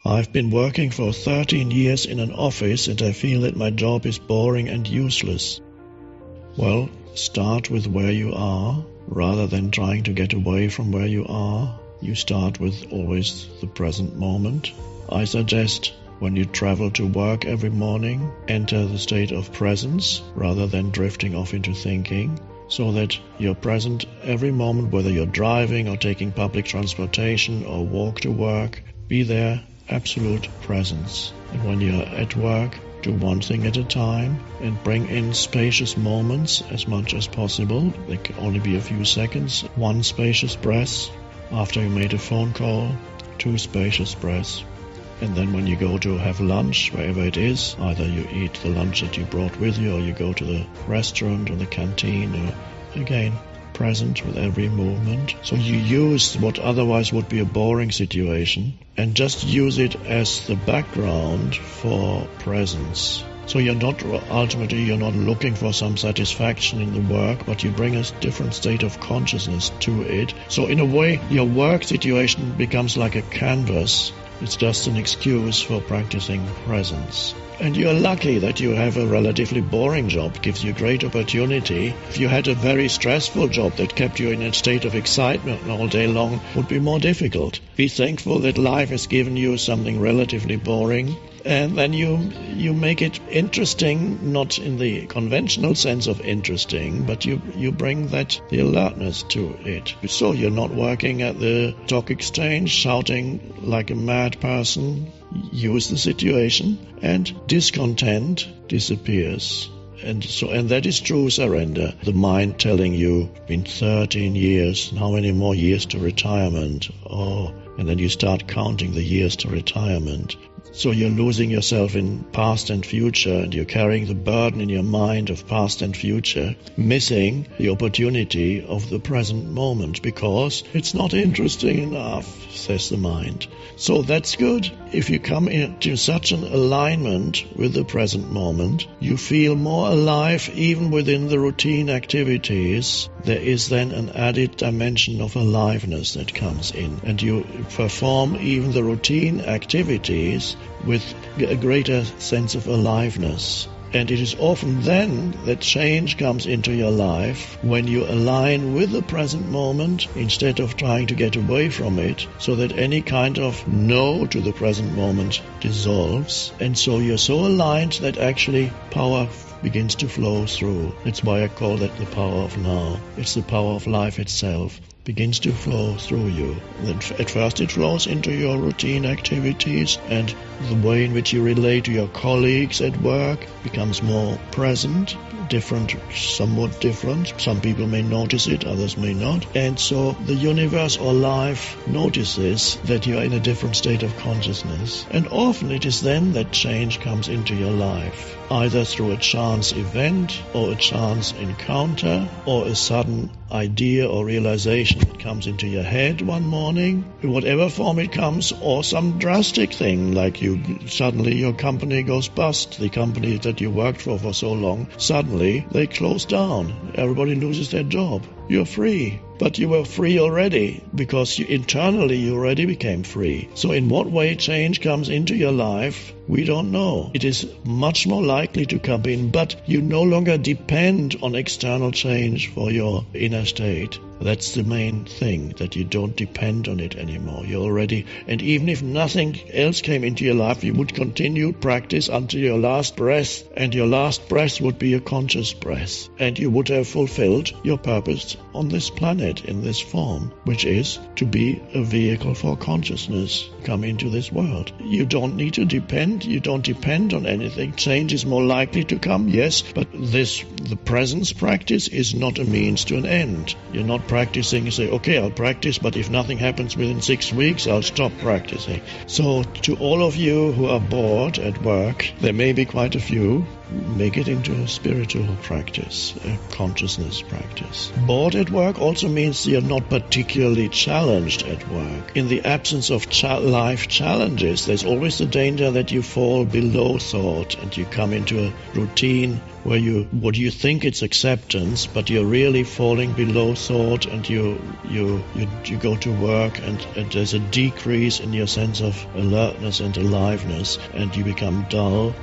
I've been working for 13 years in an office and I feel that my job is boring and useless. Well, start with where you are, rather than trying to get away from where you are. You start with always the present moment. I suggest when you travel to work every morning, enter the state of presence rather than drifting off into thinking, so that you're present every moment, whether you're driving or taking public transportation or walk to work. Be there, absolute presence. And when you're at work, do one thing at a time and bring in spacious moments as much as possible. They can only be a few seconds. One spacious breath after you made a phone call, 2 spacious breaths. And then when you go to have lunch, wherever it is, either you eat the lunch that you brought with you or you go to the restaurant or the canteen, or again, present with every movement. So you use what otherwise would be a boring situation and just use it as the background for presence. So you're not looking for some satisfaction in the work, but you bring a different state of consciousness to it. So in a way, your work situation becomes like a canvas. It's just an excuse for practicing presence. And you're lucky that you have a relatively boring job. It gives you great opportunity. If you had a very stressful job that kept you in a state of excitement all day long, it would be more difficult. Be thankful that life has given you something relatively boring. And then you make it interesting, not in the conventional sense of interesting, but you bring the alertness to it. So you're not working at the stock exchange, shouting like a mad person. Use the situation, and discontent disappears. And that is true surrender. The mind telling you, been 13 years, how many more years to retirement? Oh, and then you start counting the years to retirement. So you're losing yourself in past and future, and you're carrying the burden in your mind of past and future, missing the opportunity of the present moment because it's not interesting enough, says the mind. So that's good. If you come into such an alignment with the present moment, you feel more alive even within the routine activities. There is then an added dimension of aliveness that comes in, and you perform even the routine activities with a greater sense of aliveness. And it is often then that change comes into your life when you align with the present moment instead of trying to get away from it, so that any kind of no to the present moment dissolves. And so you're so aligned that actually power begins to flow through. That's why I call that the power of now. It's the power of life itself. Begins to flow through you. At first it flows into your routine activities, and the way in which you relate to your colleagues at work becomes more present, different, somewhat different. Some people may notice it, others may not. And so the universe or life notices that you are in a different state of consciousness. And often it is then that change comes into your life, either through a chance event or a chance encounter or a sudden idea or realization that comes into your head one morning, in whatever form it comes, or some drastic thing like suddenly your company goes bust. The company that you worked for so long, suddenly they close down. Everybody loses their job. You're free. But you were free already because internally you already became free. So in what way change comes into your life, we don't know. It is much more likely to come in, but you no longer depend on external change for your inner state. That's the main thing, that you don't depend on it anymore. You're already, and even if nothing else came into your life, you would continue practice until your last breath, and your last breath would be a conscious breath, and you would have fulfilled your purpose on this planet in this form, which is to be a vehicle for consciousness, come into this world. You don't need to depend, you don't depend on anything. Change is more likely to come, yes, but the presence practice is not a means to an end. You're not practicing, you say, okay, I'll practice, but if nothing happens within 6 weeks, I'll stop practicing. So to all of you who are bored at work, there may be quite a few, make it into a spiritual practice, a consciousness practice. Bored at work also means you're not particularly challenged at work. In the absence of life challenges, there's always the danger that you fall below thought and you come into a routine where what you think it's acceptance, but you're really falling below thought, and you go to work and there's a decrease in your sense of alertness and aliveness, and you become dull